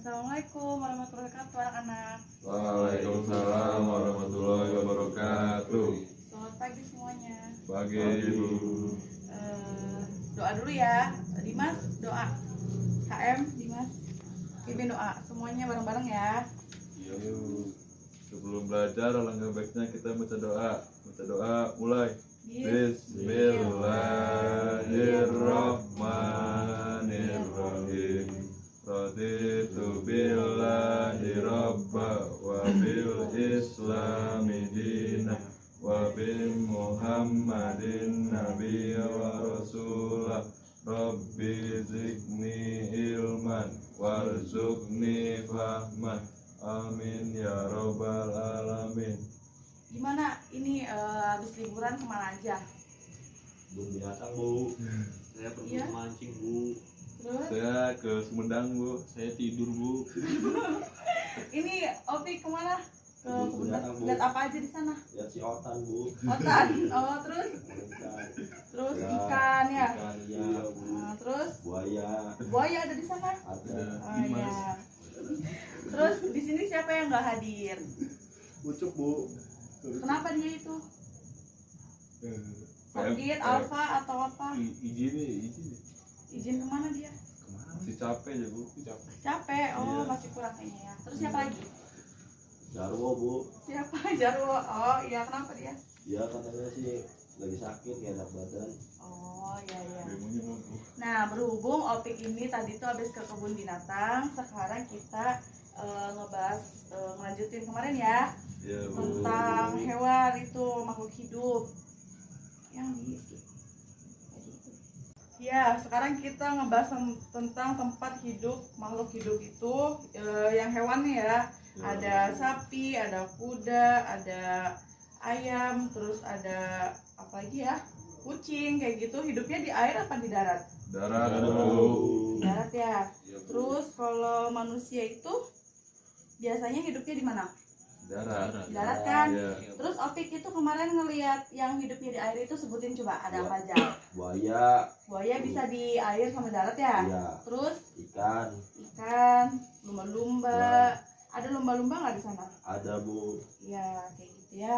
Assalamualaikum warahmatullahi wabarakatuh anak-anak. Waalaikumsalam warahmatullahi wabarakatuh. Selamat pagi semuanya. Pagi Ibu. Doa dulu ya. Dimas doa. HM Dimas pimpin doa. Semuanya bareng-bareng ya. Yuk. Sebelum belajar alangkah baiknya kita baca doa. Baca doa mulai. Bismillahirrahmanirrahim. Raditu billahi rabba wa bil islami dinah wa bi muhammadin nabiyya wa rasulah. Rabbi zidni ilman warzuqni fahman. Amin ya rabbal alamin. Gimana ini habis liburan kemana aja? Belum binatang Bu, saya pergi Iya? mancing Bu, Terus Saya ke Sumedang, Bu. saya tidur Bu. ini Opi kemana? Ke Kebun kebun binatang, Bu. lihat apa aja di sana? Lihat si Otan Bu. Otan. Oh terus Ikan. terus Ya, ikan ya. Ikan iya Bu. Nah, terus Buaya buaya ada di sana. ada. Oh iya. Terus di sini siapa yang nggak hadir? Ucup Bu. Kenapa dia itu? Sakit, alfa atau apa? Izin. Izin kemana dia? Masih capek ya, Bu. Capek. Oh Iya. masih kurang kayaknya ya. Terus siapa lagi? Jarwo Bu. Siapa? Jarwo. Oh iya, kenapa dia? Dia katanya sih lagi sakit kayak enak badan. Oh iya iya. Bemonya mau, Bu. Nah berhubung Opik ini tadi tuh habis ke kebun binatang, sekarang kita ngebahas ngelanjutin kemarin ya Ya, Bu. tentang hewan itu, makhluk hidup yang di ya. Sekarang kita ngebahas tentang tempat hidup makhluk hidup itu, yang hewannya ya. Ada sapi, ada kuda, ada ayam, terus ada apa lagi ya, kucing kayak gitu. Hidupnya di air apa di darat? Darat, Ada, Bu. Bu. Di darat ya. Ya, Bu. Terus kalau manusia itu biasanya hidupnya di mana? Darat. Di darat kan? Iya. Terus Opik itu kemarin ngelihat yang hidupnya di air itu, sebutin coba ada apa aja. Buaya, Buaya bisa di air sama darat ya. iya. Terus Ikan ikan, lumba-lumba. Ada lumba-lumba nggak di sana? ada Bu. Ya kayak gitu ya.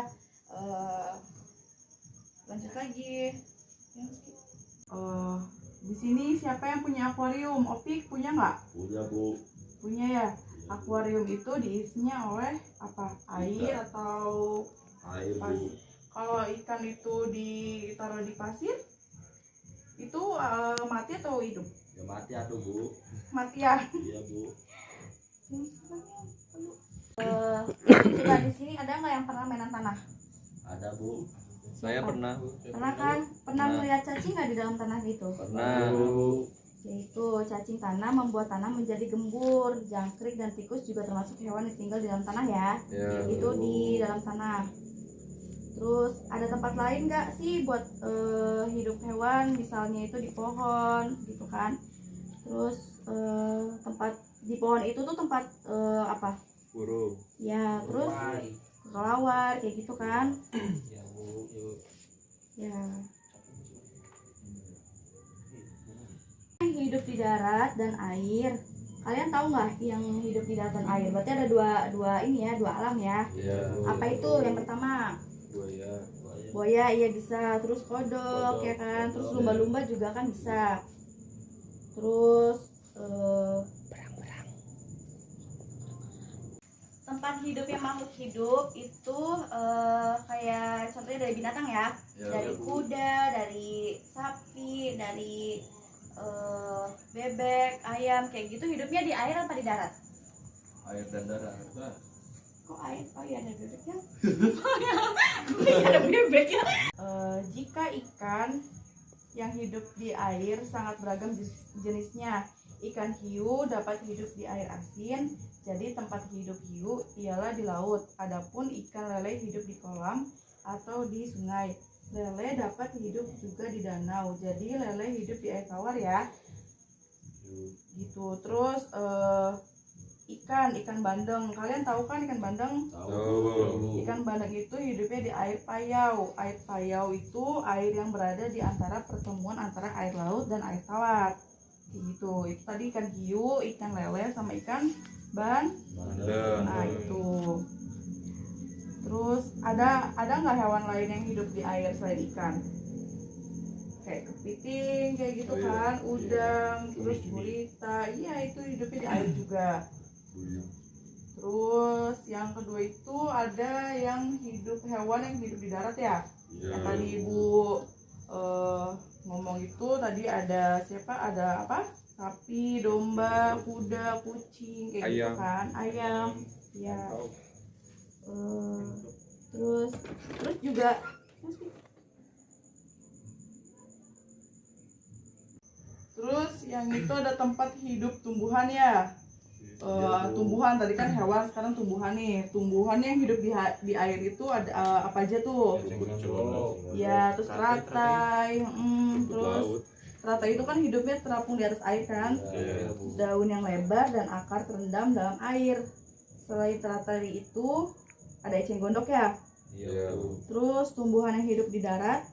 Lanjut lagi. Di sini siapa yang punya akuarium? Opik punya nggak? Punya Bu. Punya ya. Akuarium itu diisinya oleh apa? Air atau Air Bu. pasir? Kalau ikan itu ditaruh di pasir, itu mati atau hidup? Ya mati atuh Bu. Mati ya. Iya Bu. Kita di sini ada nggak yang pernah mainan tanah? Ada Bu. Saya pernah, Bu. Pernah kan? Pernah melihat cacing nggak di dalam tanah gitu? Pernah. Bu. Yaitu cacing tanah membuat tanah menjadi gembur. Jangkrik dan tikus juga termasuk hewan yang tinggal di dalam tanah ya. Ya. Itu di dalam tanah. Terus ada tempat lain nggak sih buat hidup hewan? Misalnya itu di pohon gitu kan. Terus tempat di pohon itu tuh tempat apa? Burung. Ya terus kelawar kayak gitu kan. Ya, Bu. Yuk. Ya. Hidup di darat dan air. Kalian tahu nggak yang hidup di darat dan air? Berarti ada dua ini ya, dua alam ya. Ya, Bu. Apa itu? Yang pertama Buaya. buaya, iya bisa. Terus kodok ya kan. Terus lumba-lumba juga kan bisa. Terus tempat hidupnya makhluk hidup itu kayak contohnya dari binatang ya. Ya, Dari Bu. kuda, dari sapi, dari bebek, ayam kayak gitu. Hidupnya di air apa di darat? Air dan darat. Kok air? Oh iya ada bebeknya. Oh iya ada bebeknya. Jika ikan yang hidup di air sangat beragam jenisnya. Ikan hiu dapat hidup di air asin, jadi tempat hidup hiu ialah di laut. Adapun ikan lele hidup di kolam atau di sungai. Lele dapat hidup juga di danau, jadi lele hidup di air tawar ya. Gitu. Terus ikan bandeng, kalian tahu kan ikan bandeng? Tahu. Ikan bandeng itu hidupnya di air payau. Air payau itu air yang berada di antara pertemuan antara air laut dan air tawar. gitu. Itu tadi ikan hiu, ikan lele, sama ikan Bandeng. nah itu. Terus ada nggak hewan lain yang hidup di air selain ikan? Kayak kepiting kayak gitu Oh, iya. kan, udang, Iya. terus Cumi-cumi. gurita, iya itu hidupnya di air juga. Buyung. Terus yang kedua itu ada yang hewan yang hidup di darat ya. Iya. Yang tadi ibu ngomong itu tadi ada siapa? Ada apa? Sapi, domba, kuda, kucing kayak gitu Ayam. kan, ayam, ya. Terus juga terus yang itu ada tempat hidup tumbuhan ya. Tumbuhan tadi kan hewan, sekarang tumbuhan nih. Tumbuhan yang hidup di air itu ada apa aja tuh? Ya, terus teratai, terus Laut. teratai itu kan hidupnya terapung di atas air kan, Iya. daun yang lebar dan akar terendam dalam air. Selain teratai itu ada eceng gondok ya. Iya. Terus tumbuhan yang hidup di darat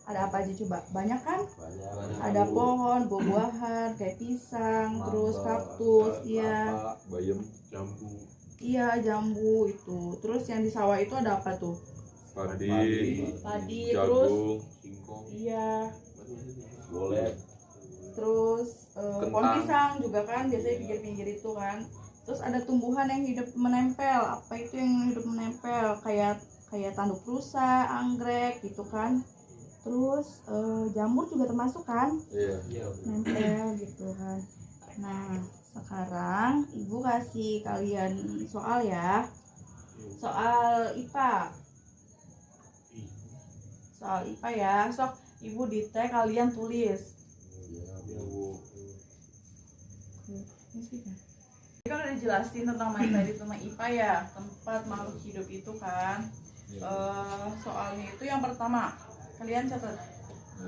ada apa aja coba? Banyak kan? Banyak. Ada pohon, buah-buahan kayak pisang, terus kaktus, iya, Bayam. Jambu. iya jambu itu. Terus yang di sawah itu ada apa tuh? Padi. Padi, terus Jagung. Singkong. iya, Boleh. terus pohon Kentang. pisang juga kan biasanya di pinggir-pinggir itu kan. Terus ada tumbuhan yang hidup menempel. Apa itu yang hidup menempel? Kayak tanduk rusa, anggrek gitu kan. Terus jamur juga termasuk kan, Iya. nempel gitu kan. Nah sekarang ibu kasih kalian soal ya, soal IPA. Soal IPA ya, sok ibu dite kalian tulis. Iya, Bu. Jadi kan udah dijelasin tentang materi tentang IPA ya, tempat makhluk hidup itu kan. Soalnya itu yang pertama, kalian catat.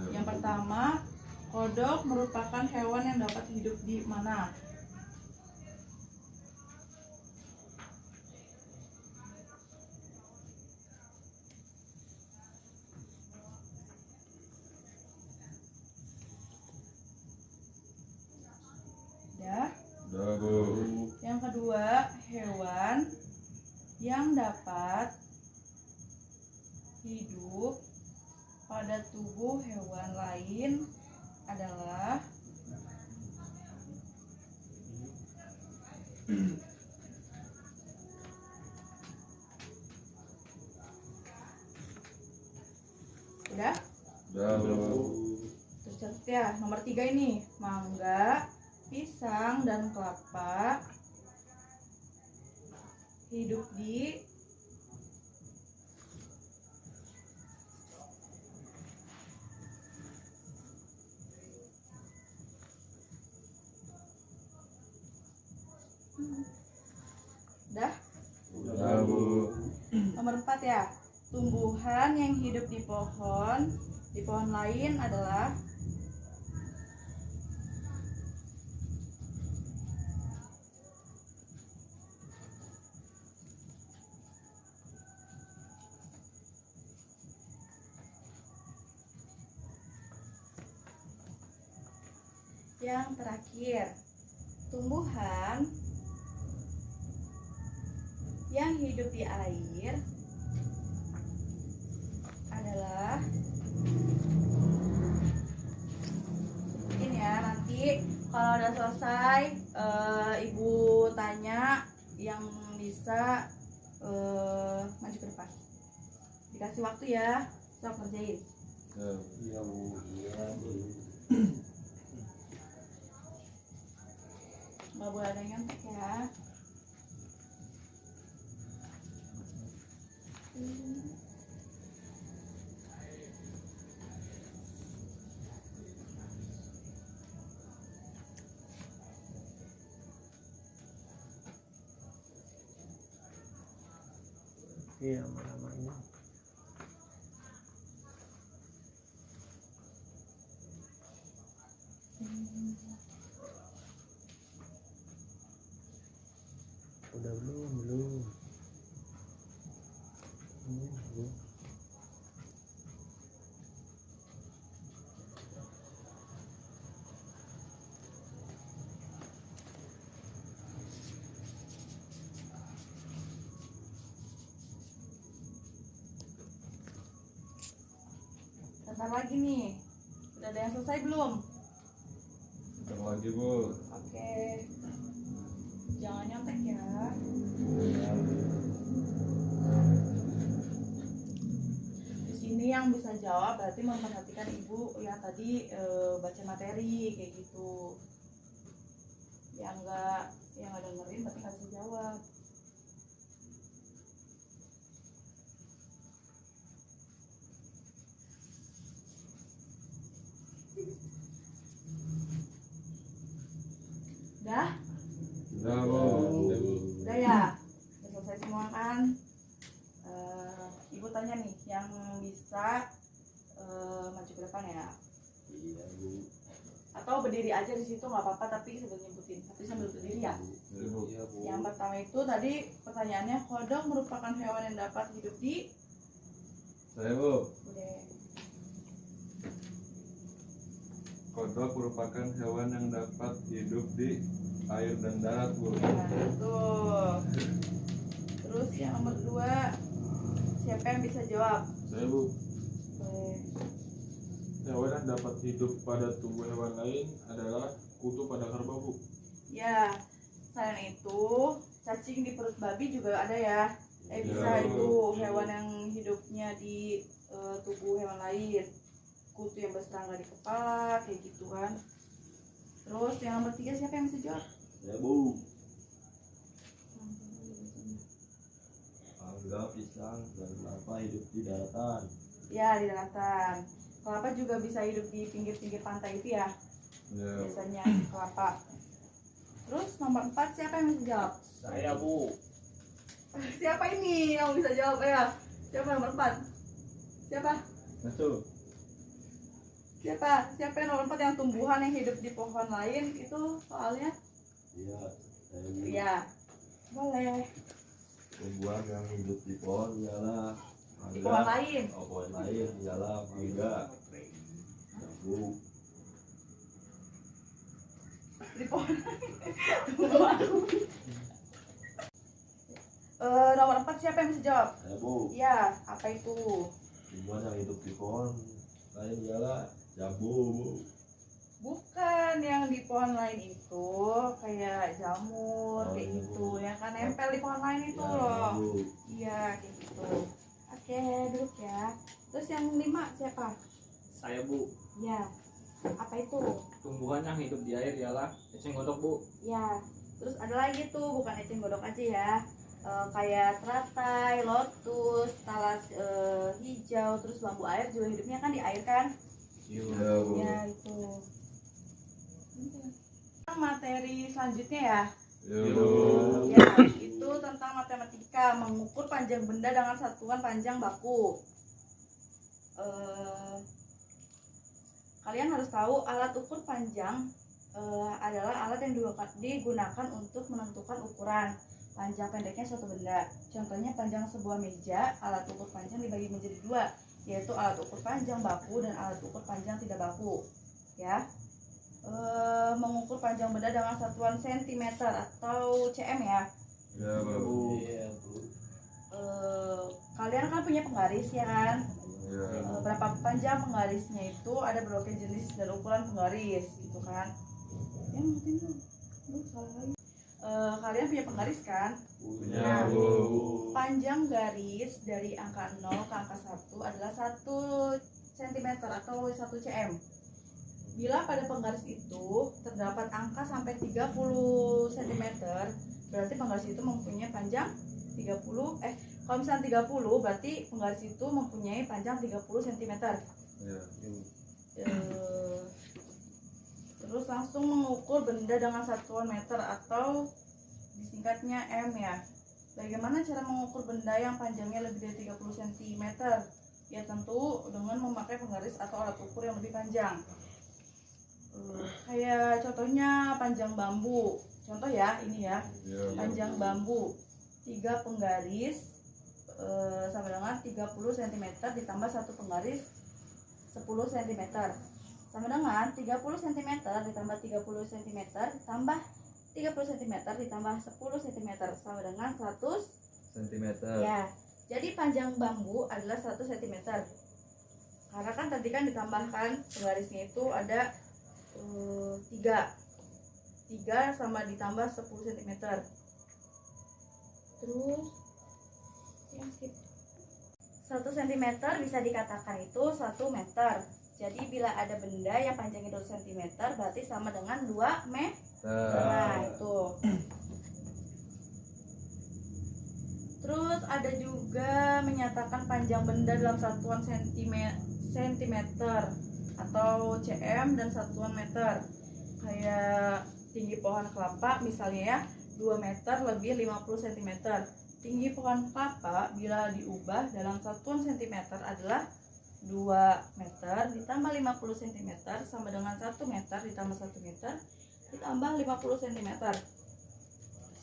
Yang pertama, kodok merupakan hewan yang dapat hidup di mana? Ya. Udah, Bu. Yang kedua, hewan yang dapat hidup pada tubuh hewan lain adalah udah Udah, Bu. tercatat ya. Nomor 3 ini mangga, pisang dan kelapa hidup di udah. Udah, Bu. Nomor 4 ya, tumbuhan yang hidup di pohon lain adalah yang terakhir, tumbuhan yang hidup di air adalah sebutin ya, nanti kalau udah selesai ibu tanya yang bisa maju ke depan. Dikasih waktu ya, sok kerjain. Ya. Iya, Bu. Iya, Bu. Nggak boleh ada yang nyontek ya. Iya, lama-lamanya. Udah belum? Belum. Belum. Bentar lagi nih. Udah ada yang selesai belum? Bentar lagi Bu. Oke. Jangan nyontek ya. Di sini yang bisa jawab berarti memperhatikan ibu ya tadi baca materi kayak gitu. Yang nggak dengerin berarti nggak bisa jawab. Udah? Udah Bu. Udah ya? Udah selesai semua kan? Ibu tanya nih, yang bisa maju ke depan ya? Iya Bu. Atau berdiri aja di situ nggak apa-apa tapi sambil nyebutin, tapi sambil berdiri ya. Iya Bu. Iya Bu. Yang pertama itu tadi pertanyaannya, kodok merupakan hewan yang dapat hidup di Saya Bu. Udah. Kodok merupakan hewan yang dapat hidup di air dan darat Bu. Nah, tuh. Terus yang nomor 2, siapa yang bisa jawab? Saya Bu. Boleh. Hewan yang dapat hidup pada tubuh hewan lain adalah kutu pada kerbau Bu. Ya, selain itu cacing di perut babi juga ada ya. Bisa Ya. itu hewan yang hidupnya di tubuh hewan lain. Kutu yang berserangga di kepala kayak gitu kan. Terus yang nomor 3 siapa yang bisa jawab? Saya Bu. Angga, pisang, dan kelapa hidup di daratan. Ya, di daratan. Kelapa juga bisa hidup di pinggir-pinggir pantai itu ya. Ya. Biasanya kelapa. Terus nomor 4 siapa yang bisa jawab? Saya Bu. Siapa ini yang bisa jawab ya? Siapa nomor 4? Siapa? Masuk. Siapa yang nomor 4 yang tumbuhan yang hidup di pohon lain itu soalnya? Iya. Saya Bu. Iya. Boleh. Tumbuhan yang hidup di pohon ialah Di pohon mangga. lain. Oh, pohon lain ialah mangga. Jambu. Di pohon. Tumbuhan. Nomor 4 siapa yang bisa jawab? Saya Bu. Iya, apa itu? Tumbuhan yang hidup di pohon lain ialah jambu Bu. Bukan, yang di pohon lain itu kayak jamur kayak Oh, gitu ya kan nempel di pohon lain itu Ya, loh. Bu. Iya, kayak gitu. Oke, duduk ya. Terus yang 5 siapa? Saya Bu. Ya. Apa itu? Tumbuhan yang hidup di air ialah eceng gondok Bu. Ya. Terus ada lagi tuh, bukan eceng gondok aja ya. Kayak teratai, lotus, talas hijau, terus lampu air juga hidupnya kan di air kan? Ya Bu. Ya, itu. Materi selanjutnya ya. Ya Bu. Ya, itu tentang matematika, mengukur panjang benda dengan satuan panjang baku. Kalian harus tahu alat ukur panjang adalah alat yang digunakan untuk menentukan ukuran panjang pendeknya suatu benda. Contohnya panjang sebuah meja, alat ukur panjang dibagi menjadi 2, yaitu alat ukur panjang baku dan alat ukur panjang tidak baku. Ya. Mengukur panjang benda dengan satuan cm atau cm ya. Ya Bu. Iya Bu. Kalian kan punya penggaris ya kan? Ya. Berapa panjang penggarisnya itu, ada berbagai jenis dan ukuran penggaris gitu kan. Ya mungkin lu salah lagi. Kalian punya penggaris kan? Punya Nah, Bu. panjang garis dari angka 0 ke angka 1 adalah 1 cm atau 1 cm. Bila pada penggaris itu terdapat angka sampai 30 cm, berarti penggaris itu mempunyai panjang 30 kalau misalnya 30 berarti penggaris itu mempunyai panjang 30 cm. Ya. Terus langsung mengukur benda dengan satuan meter atau disingkatnya M ya. Bagaimana cara mengukur benda yang panjangnya lebih dari 30 cm? Ya tentu dengan memakai penggaris atau alat ukur yang lebih panjang. Kayak contohnya panjang bambu. Contoh ya, ini ya. Ya. Panjang bambu 3 penggaris sama dengan 30 cm ditambah 1 penggaris 10 cm sama dengan 30 cm ditambah 30 cm ditambah 30 cm ditambah 10 cm sama dengan 100 Sentimeter. ya. Jadi panjang bambu adalah 100 cm. Karena kan tadi kan ditambahkan penggarisnya itu ada 3 sama ditambah 10 cm. Terus yang skip 1 cm bisa dikatakan itu 1 meter. Jadi bila ada benda yang panjangnya 2 cm berarti sama dengan 2 meter. Nah itu. Terus ada juga menyatakan panjang benda dalam satuan sentimeter atau cm dan satuan meter. Kayak tinggi pohon kelapa misalnya ya 2 meter lebih 50 cm. Tinggi pohon kelapa bila diubah dalam satuan sentimeter adalah 2 meter ditambah 50 cm sama dengan 1 meter ditambah 1 meter ditambah 50 cm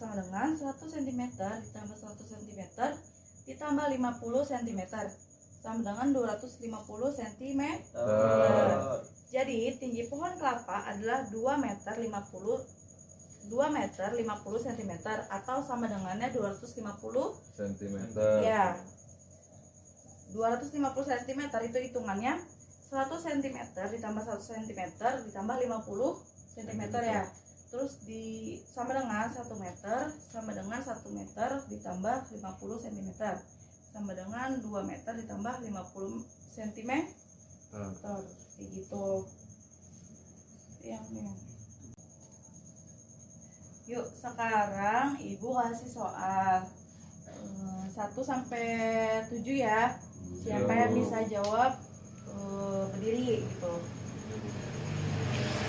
sama dengan 100 cm ditambah 100 cm ditambah 50 cm sama dengan 250 cm. Jadi tinggi pohon kelapa adalah 2 meter 50 cm atau sama dengannya 250 cm. ya. 250 cm itu hitungannya 100 cm ditambah 100 cm ditambah 50 cm ya. Terus sama dengan 1 meter sama dengan 1 meter ditambah 50 cm sama dengan 2 meter ditambah 50 cm. Kayak gitu. Yang yuk sekarang ibu kasih soal 1 sampai 7 ya. Siapa yang bisa jawab berdiri gitu.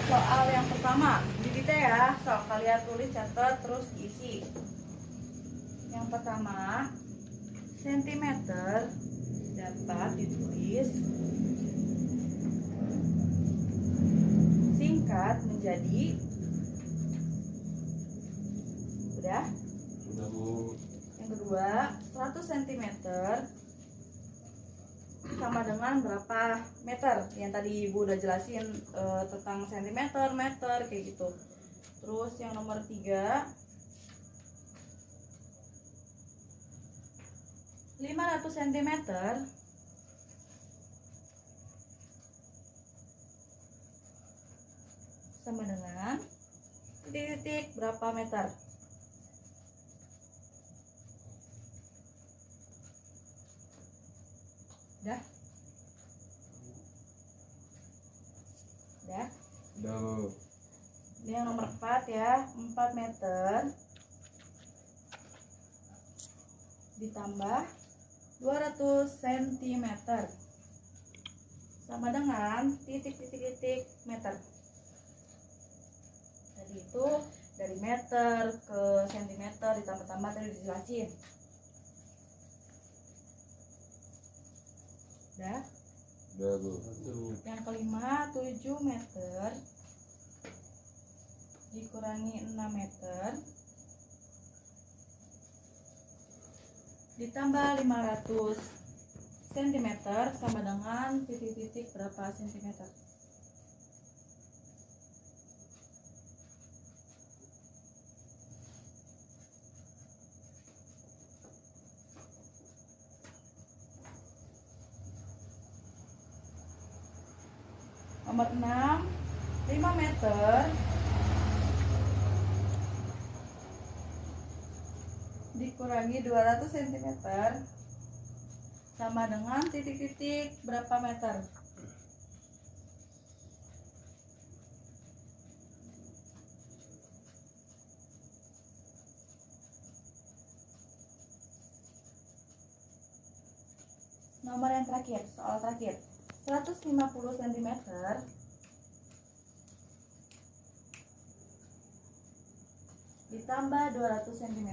Soal yang pertama kita ya, soal kalian tulis, catat, terus isi. Yang pertama, sentimeter dapat ditulis singkat menjadi udah. Sudah Bu. Yang kedua, 100 cm sama dengan berapa meter? Yang tadi ibu udah jelasin tentang sentimeter, meter kayak gitu. Terus yang nomor 3, 500 cm sama dengan titik-titik berapa meter? Udah? Udah? Udah. Ini yang nomor 4 ya, 4 meter ditambah 200 cm sama dengan titik-titik meter. Tadi itu dari meter ke sentimeter ditambah-tambah tadi dijelasin. Udah? Udah Bu. Yang kelima 7 meter dikurangi 6 meter ditambah 500 cm sama dengan titik-titik berapa sentimeter? Nomor 6, 5 meter dikurangi 200 cm sama dengan titik-titik berapa meter? Nomor yang terakhir, soal terakhir, 150 cm ditambah 200 cm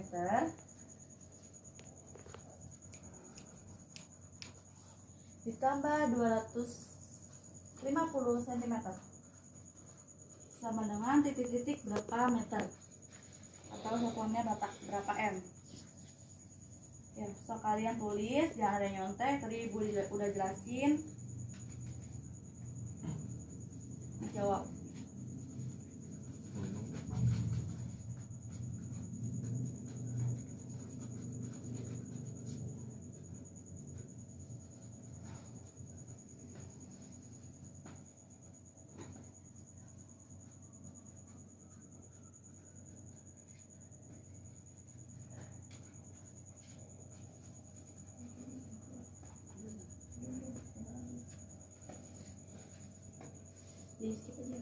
ditambah 250 cm sama dengan titik-titik berapa meter atau satuannya berapa m. Ya, so kalian tulis, jangan ada nyontek, tadi ibu udah jelasin. Jawab. di skip aja.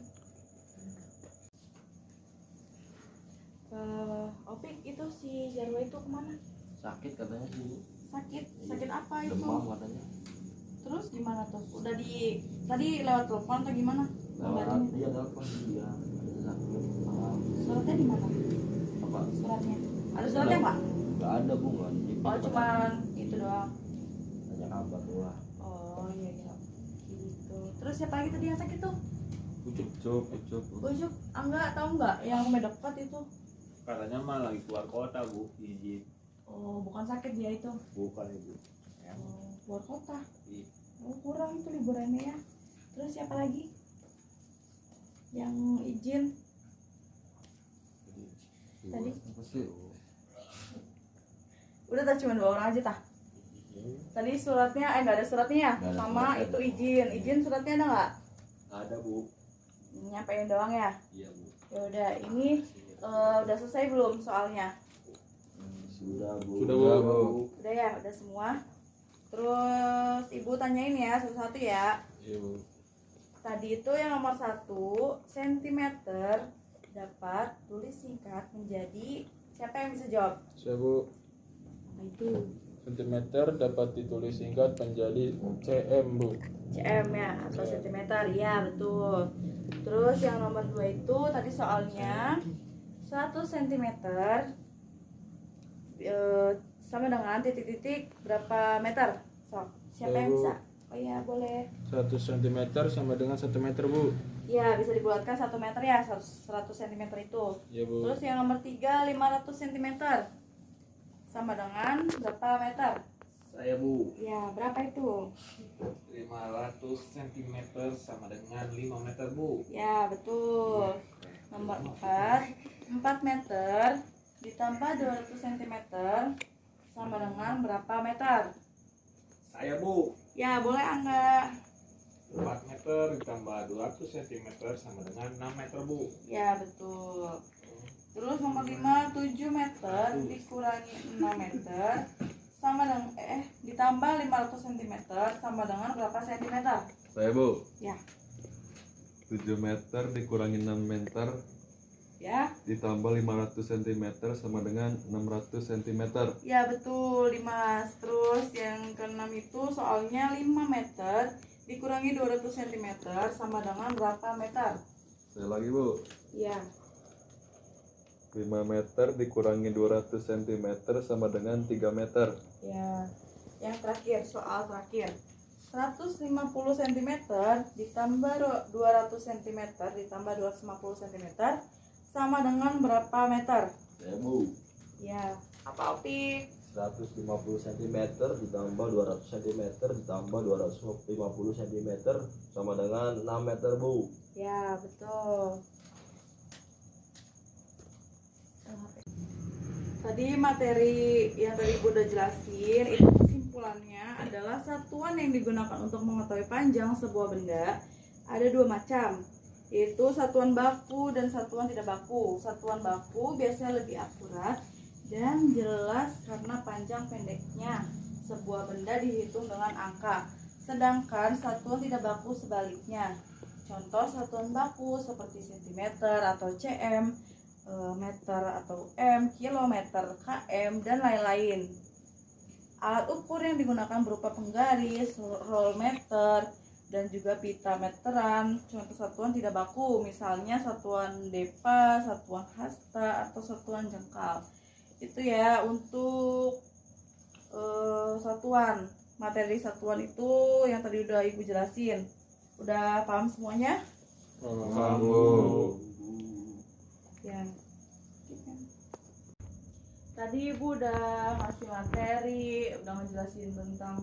Opik itu si Jarwo itu kemana? Sakit katanya sih Bu. Sakit apa itu? Demam katanya. Terus gimana tuh? Udah di tadi lewat telepon atau gimana? Lewat Kabarnya? dia telepon dia ada sakit malam. Suratnya di mana? Apa? Suratnya? Ada suratnya nggak? Nggak ada Bu, nggak ada. Oh cuman itu doang. Tanya kabar doang. Oh iya iya. Gitu. Terus siapa lagi tadi yang sakit tuh? Ucup. Bujuk, Angga tahu nggak yang rumah dekat itu? Katanya mah lagi keluar kota bu, izin. Oh bukan sakit dia itu. Bukan ibu. Oh, keluar kota. Iya. Oh kurang itu liburannya ya. Terus siapa lagi? Yang izin tadi? Apa sih? Udah tak cuma 2 orang aja tah. Tadi suratnya nggak ada suratnya ya? Nggak ada Sama suratnya. itu izin suratnya ada nggak? Ada bu. Nyampein doang ya. Iya bu. Ya udah ini udah selesai belum soalnya? Sudah Bu. Sudah Bu. Udah ya, udah semua. Terus ibu tanyain ya satu-satu ya. Iya Bu. Tadi itu yang nomor 1 cm dapat tulis singkat menjadi siapa yang bisa jawab? Saya Bu. Apa itu? Sentimeter dapat ditulis singkat menjadi cm Bu. cm ya atau sentimeter ya betul. Terus yang nomor 2 itu tadi soalnya 1 cm sama dengan titik-titik berapa meter? Sok, siapa yang bisa? Oh iya boleh. 1 cm sama dengan 1 meter Bu. Ya bisa dibuatkan 1 meter ya 100 cm itu. Iya Bu. Terus yang nomor 3 500 cm sama dengan berapa meter? Saya bu. Ya berapa itu? 500 cm sama dengan 5 meter bu. Ya betul. Nomor 4 4 meter ditambah 200 cm sama dengan berapa meter? Saya bu. Ya boleh Angga. 4 meter ditambah 200 cm sama dengan 6 meter bu. Ya betul. Terus nomor 5 7 meter dikurangi 6 meter sama dengan ditambah 500 cm sama dengan berapa sentimeter? Saya Bu. Ya. 7 meter dikurangi 6 meter Ya. ditambah 500 cm sama dengan 600 cm. Ya betul Dimas. Terus yang ke-6 itu soalnya 5 meter dikurangi 200 cm sama dengan berapa meter? Saya lagi Bu. Ya. 5 meter dikurangi 200 cm sama dengan 3 meter. Ya. Yang terakhir soal terakhir. 150 cm ditambah 200 cm ditambah 250 cm sama dengan berapa meter? Saya Bu. Ya. Apa Opik? 150 cm ditambah 200 cm ditambah 250 cm sama dengan 6 meter Bu. Ya betul. Tadi materi yang tadi Ibu udah jelasin itu kesimpulannya adalah satuan yang digunakan untuk mengetahui panjang sebuah benda ada 2 macam, yaitu satuan baku dan satuan tidak baku. Satuan baku biasanya lebih akurat dan jelas karena panjang pendeknya sebuah benda dihitung dengan angka, sedangkan satuan tidak baku sebaliknya. Contoh satuan baku seperti cm atau cm, meter atau m, kilometer, km, dan lain-lain. Alat ukur yang digunakan berupa penggaris, roll meter, dan juga pita meteran. Contoh satuan tidak baku, misalnya satuan depa, satuan hasta, atau satuan jengkal. Itu ya untuk satuan. Materi satuan itu yang tadi udah Ibu jelasin. Udah paham semuanya? Paham Bu. Ya. Tadi Ibu udah ngasih materi, udah ngejelasin tentang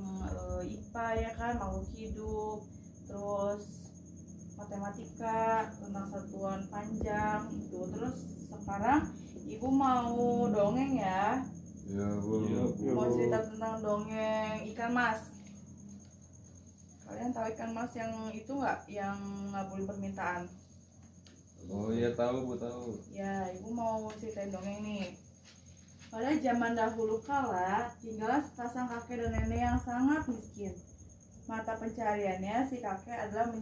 IPA ya kan, makhluk hidup, terus matematika tentang satuan panjang itu. Terus sekarang Ibu mau dongeng ya? Ya Bu. Mau cerita tentang dongeng ikan mas. Kalian tahu ikan mas yang itu nggak? Yang ngabulin permintaan? Oh iya tahu Bu, tahu. Ya, Ibu mau ceritain dongeng nih. Pada zaman dahulu kala, tinggallah sepasang kakek dan nenek yang sangat miskin. Mata pencariannya si kakek adalah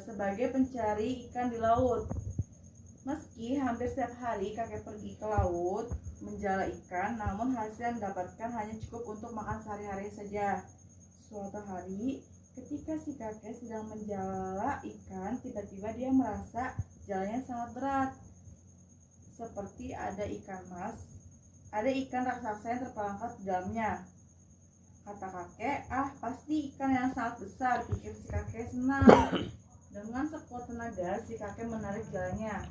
sebagai pencari ikan di laut. Meski hampir setiap hari kakek pergi ke laut menjala ikan, namun hasil yang didapatkan hanya cukup untuk makan sehari-hari saja. Suatu hari, ketika si kakek sedang menjala ikan, tiba-tiba dia merasa jalannya sangat berat. Seperti ada ikan raksasa yang terperangkap di dalamnya. Kata kakek, pasti ikan yang sangat besar, pikir si kakek senang. Dengan sekuat tenaga, si kakek menarik jalannya.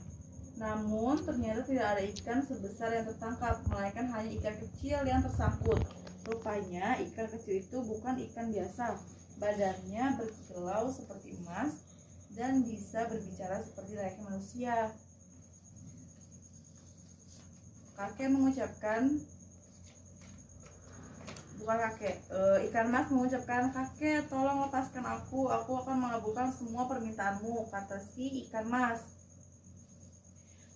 Namun ternyata tidak ada ikan sebesar yang tertangkap, melainkan hanya ikan kecil yang tersangkut. Rupanya ikan kecil itu bukan ikan biasa. Badannya berkilau seperti emas dan bisa berbicara seperti layaknya manusia. Ikan mas mengucapkan, "Kakek, tolong lepaskan aku akan mengabulkan semua permintaanmu," kata si ikan mas.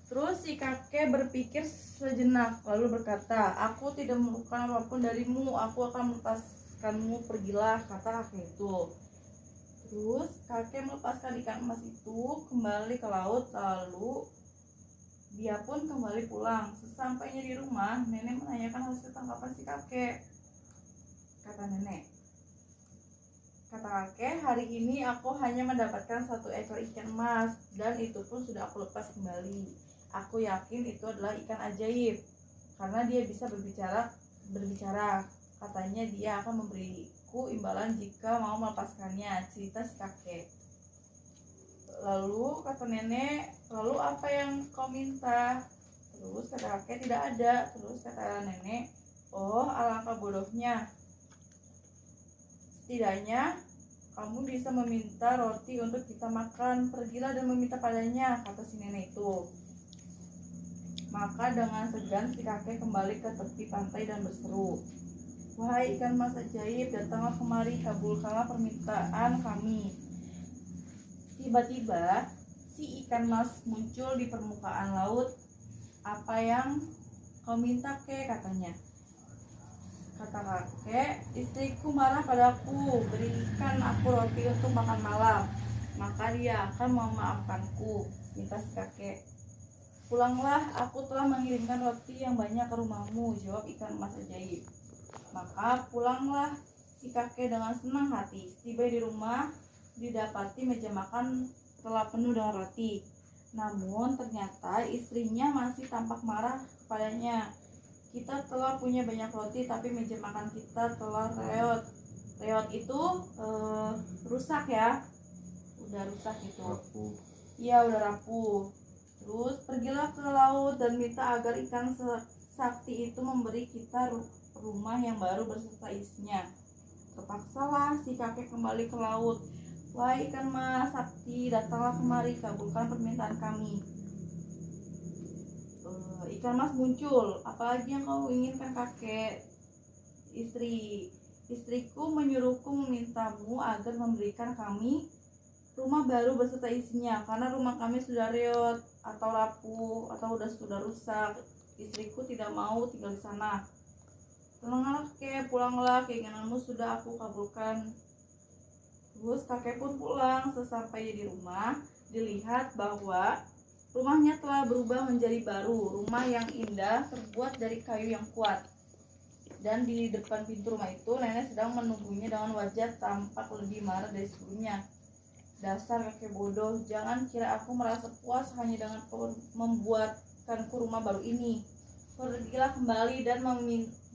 Terus si kakek berpikir sejenak, lalu berkata, "Aku tidak memerlukan apapun darimu, aku akan melepaskanmu, pergilah," kata kakek itu. Terus kakek melepaskan ikan emas itu kembali ke laut, lalu dia pun kembali pulang. Sesampainya di rumah, nenek menanyakan hasil tangkapan si kakek. Kata nenek, kata kakek, "Hari ini aku hanya mendapatkan 1 ekor ikan emas, dan itu pun sudah aku lepas kembali. Aku yakin itu adalah ikan ajaib, karena dia bisa berbicara. Katanya dia akan memberiku imbalan jika mau melepaskannya," cerita si kakek. Lalu kata nenek, "Lalu apa yang kau minta?" Terus kata kakek, "Tidak ada." Terus kata nenek, "Oh, alangkah bodohnya. Setidaknya kamu bisa meminta roti untuk kita makan. Pergilah dan meminta padanya," kata si nenek itu. Maka dengan segan si kakek kembali ke tepi pantai dan berseru, "Wahai ikan mas ajaib, datanglah kemari, kabulkanlah permintaan kami." Tiba-tiba si ikan mas muncul di permukaan laut. "Apa yang kau minta, kek?" katanya. Kata kakek, "Istriku marah padaku, berikan aku roti untuk makan malam, maka dia akan memaafkanku," minta si kakek. "Pulanglah, aku telah mengirimkan roti yang banyak ke rumahmu," jawab ikan emas ajaib. Maka pulanglah si kakek dengan senang hati. Tiba di rumah, didapati meja makan telah penuh dengan roti. Namun ternyata istrinya masih tampak marah kepadanya. "Kita telah punya banyak roti, tapi meja makan kita telah reot." Reot itu rusak ya, udah rusak gitu. Rapuh. Iya, udah rapuh. Terus, "Pergilah ke laut dan minta agar ikan sakti itu memberi kita rumah yang baru beserta isinya." Terpaksalah si kakek kembali ke laut. "Wahai ikan mas sakti, datanglah kemari, kabulkan permintaan kami." Ikan mas muncul. "Apalagi yang kau inginkan, kakek?" Istriku menyuruhku memintamu agar memberikan kami rumah baru beserta isinya, karena rumah kami sudah reot atau rapuh atau sudah rusak. Istriku tidak mau tinggal di sana." "Tenanglah kek, pulanglah, keinginanmu sudah aku kabulkan." Terus kakek pun pulang. Sesampainya di rumah, dilihat bahwa rumahnya telah berubah menjadi baru. Rumah yang indah terbuat dari kayu yang kuat. Dan di depan pintu rumah itu, nenek sedang menunggunya dengan wajah tampak lebih marah dari sebelumnya. "Dasar kakek bodoh, jangan kira aku merasa puas hanya dengan membuatkanku rumah baru ini. Pergilah kembali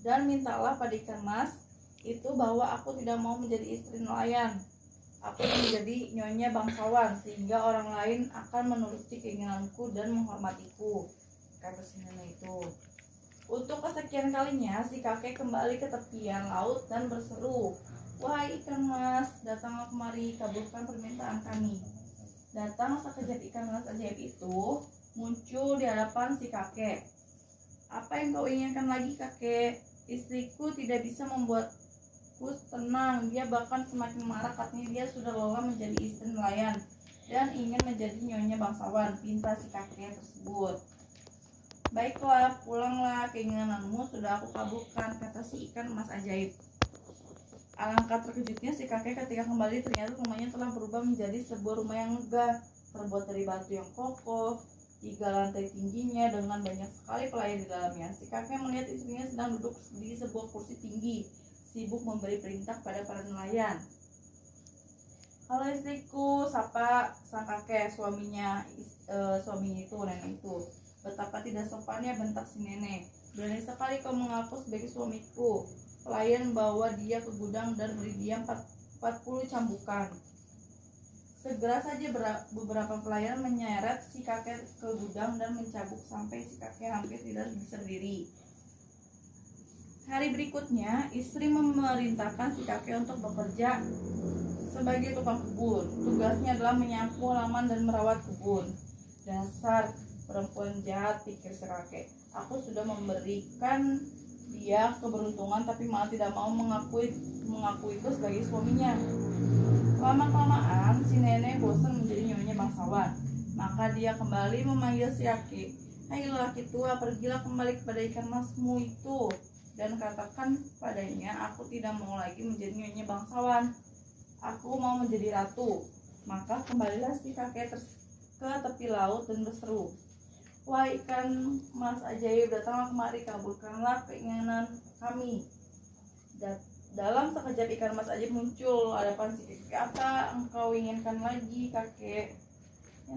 dan mintalah pada ikan mas itu bahwa aku tidak mau menjadi istri nelayan. Aku ingin menjadi nyonya bangsawan, sehingga orang lain akan menuruti keinginanku dan menghormatiku," kata si nenek itu. Untuk kesekian kalinya, si kakek kembali ke tepian laut dan berseru, "Wahai ikan mas, datanglah kemari, kabulkan permintaan kami." Datang sekejap ikan mas ajaib itu muncul di hadapan si kakek. "Apa yang kau inginkan lagi, kakek? Istriku tidak bisa membuatku tenang. Dia bahkan semakin marah, katanya dia sudah lelah menjadi istri nelayan dan ingin menjadi nyonya bangsawan," pinta si kakek tersebut. "Baiklah, pulanglah, keinginanmu sudah aku kabulkan," kata si ikan emas ajaib. Alangkah terkejutnya si kakek ketika kembali, ternyata rumahnya telah berubah menjadi sebuah rumah yang megah, terbuat dari batu yang kokoh, 3 lantai tingginya dengan banyak sekali pelayan di dalamnya. Si kakek melihat istrinya sedang duduk di sebuah kursi tinggi, sibuk memberi perintah pada para nelayan. "Halo istriku," sapa sang kakek suaminya itu, nenek itu. "Betapa tidak sopannya," bentak si nenek. "Berani sekali kau mengaku sebagai suamiku." Pelayan bawa dia ke gudang dan beri dia 40 cambukan. Segera saja beberapa pelayan menyeret si kakek ke gudang dan mencabuk sampai si kakek hampir tidak bisa berdiri. Hari berikutnya, istri memerintahkan si kakek untuk bekerja sebagai tukang kebun. Tugasnya adalah menyapu halaman dan merawat kebun. "Dasar perempuan jahat," pikir si kakek. "Aku sudah memberikan dia keberuntungan tapi malah tidak mau mengakuiku sebagai suaminya." Lama-kelamaan si nenek bosan menjadi nyonya bangsawan. Maka dia kembali memanggil si kakek. "Hai lelaki tua, pergilah kembali kepada ikan masmu itu dan katakan padanya aku tidak mau lagi menjadi nyonya bangsawan. Aku mau menjadi ratu." Maka kembalilah si kakek ke tepi laut dan berseru, "Wah ikan mas ajaib, datanglah kemari, kabulkanlah keinginan kami." Dalam sekejap ikan mas ajaib muncul hadapan si kakek. "Apa engkau inginkan lagi, kakek?" Ya,